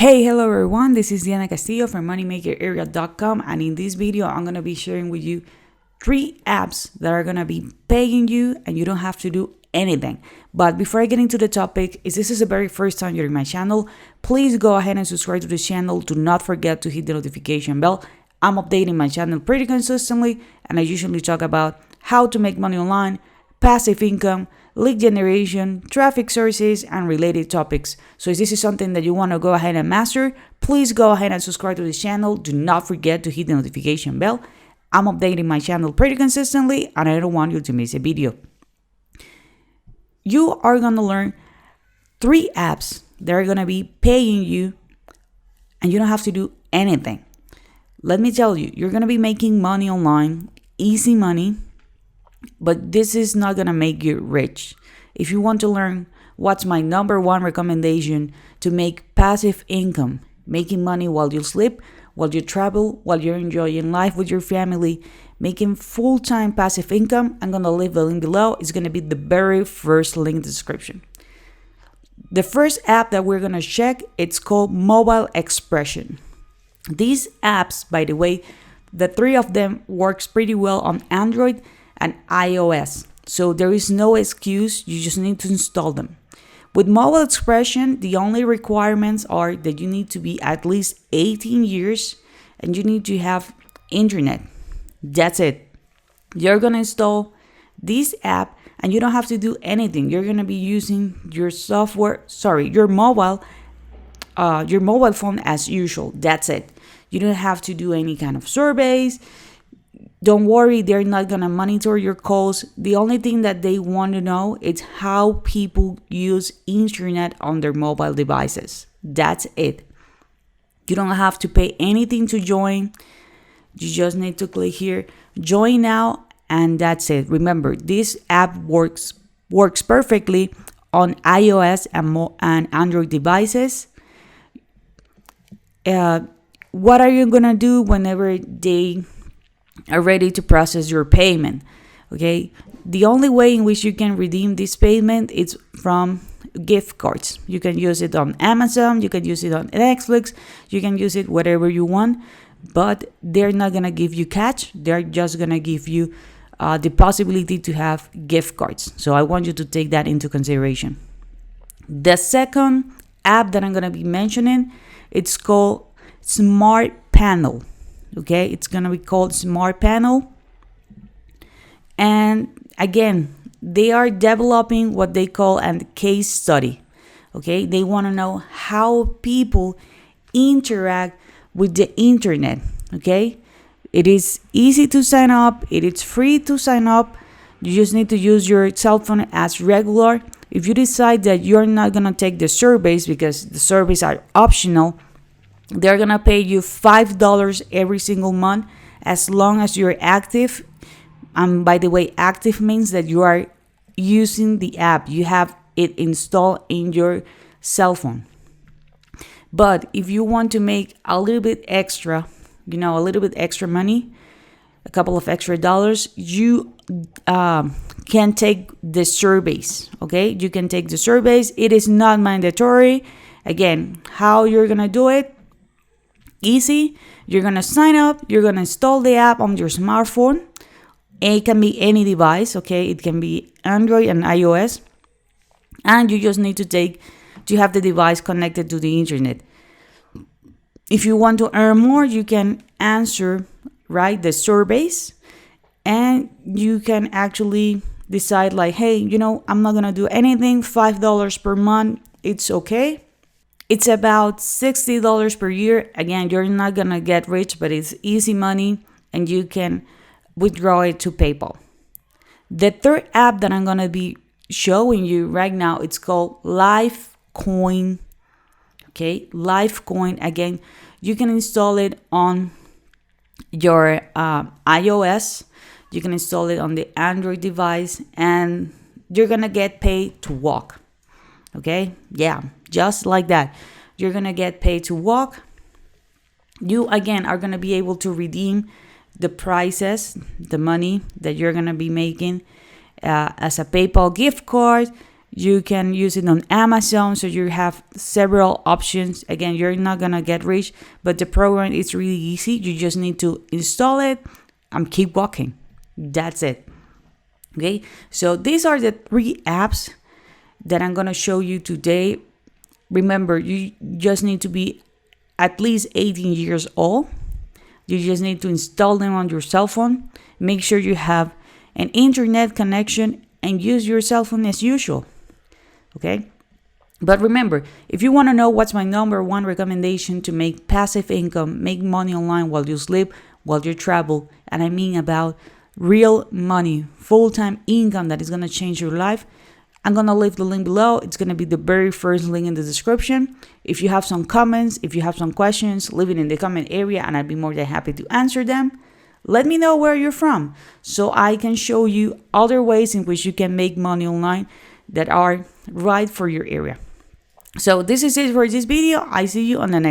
Hello everyone, this is Diana Castillo from moneymakerarea.com, and in this video I'm going to be sharing with you 3 apps that are going to be paying you and you don't have to do anything. But before I get into the topic, if this is the very first time you're in my channel, please go ahead and subscribe to the channel. Do not forget to hit the notification bell. I'm updating my channel pretty consistently, and I usually talk about how to make money online, passive income, lead generation, traffic sources, and related topics. So if this is something that you want to go ahead and master, please go ahead and subscribe to the channel. Do not forget to hit the notification bell. I'm updating my channel pretty consistently, and I don't want you to miss a video. You are going to learn 3 apps that are going to be paying you, and you don't have to do anything. Let me tell you, you're going to be making money online, easy money, but this is not going to make you rich. If you want to learn what's my number 1 recommendation to make passive income, making money while you sleep, while you travel, while you're enjoying life with your family, making full-time passive income, I'm going to leave the link below. It's going to be the very first link in the description. The first app that we're going to check, it's called Mobile Expression. These apps, by the way, the 3 of them works pretty well on Android and iOS. So there is no excuse, you just need to install them. With Mobile Expression, the only requirements are that you need to be at least 18 years and you need to have internet. That's it. You're gonna install this app and you don't have to do anything. You're gonna be using your your mobile phone as usual. That's it. You don't have to do any kind of surveys. Don't worry, they're not going to monitor your calls. The only thing that they want to know is how people use internet on their mobile devices. That's it. You don't have to pay anything to join. You just need to click here, join now, and that's it. Remember, this app works perfectly on iOS and Android devices. What are you going to do whenever they are ready to process your payment? Okay, the only way in which you can redeem this payment is from gift cards. You can use it on Amazon, you can use it on Netflix, you can use it whatever you want, but they're not gonna give you cash. They're just gonna give you the possibility to have gift cards. So I want you to take that into consideration. The second app that I'm gonna be mentioning, it's called Smart Panel. Okay, it's going to be called Smart Panel. And again, they are developing what they call a case study. Okay, they want to know how people interact with the internet. Okay, it is easy to sign up. It is free to sign up. You just need to use your cell phone as regular. If you decide that you're not going to take the surveys because the surveys are optional, they're going to pay you $5 every single month as long as you're active. By the way, active means that you are using the app. You have it installed in your cell phone. But if you want to make a little bit extra, money, a couple of extra dollars, you can take the surveys. Okay, you can take the surveys. It is not mandatory. Again, how you're going to do it? Easy. You're going to sign up, you're going to install the app on your smartphone. It can be any device, okay? It can be Android and iOS. And you just need to have the device connected to the internet. If you want to earn more, you can answer, the surveys. And you can actually decide like, hey, I'm not going to do anything. $5 per month, it's okay. It's about $60 per year. Again, you're not going to get rich, but it's easy money and you can withdraw it to PayPal. The third app that I'm going to be showing you right now, it's called Lifecoin. Okay, Lifecoin. Again, you can install it on your iOS. You can install it on the Android device and you're going to get paid to walk. Okay, yeah, just like that. You're going to get paid to walk. You, again, are going to be able to redeem the prices, the money that you're going to be making as a PayPal gift card. You can use it on Amazon, so you have several options. Again, you're not gonna get rich, but the program is really easy. You just need to install it and keep walking. That's it. Okay, so these are the 3 apps that I'm gonna show you today. Remember, you just need to be at least 18 years old. You just need to install them on your cell phone. Make sure you have an internet connection and use your cell phone as usual. Okay? But remember, if you want to know what's my number 1 recommendation to make passive income, make money online while you sleep, while you travel, and I mean about real money, full-time income that is going to change your life, I'm going to leave the link below. It's going to be the very first link in the description. If you have some comments, if you have some questions, leave it in the comment area and I'd be more than happy to answer them. Let me know where you're from so I can show you other ways in which you can make money online that are right for your area. So this is it for this video. I see you on the next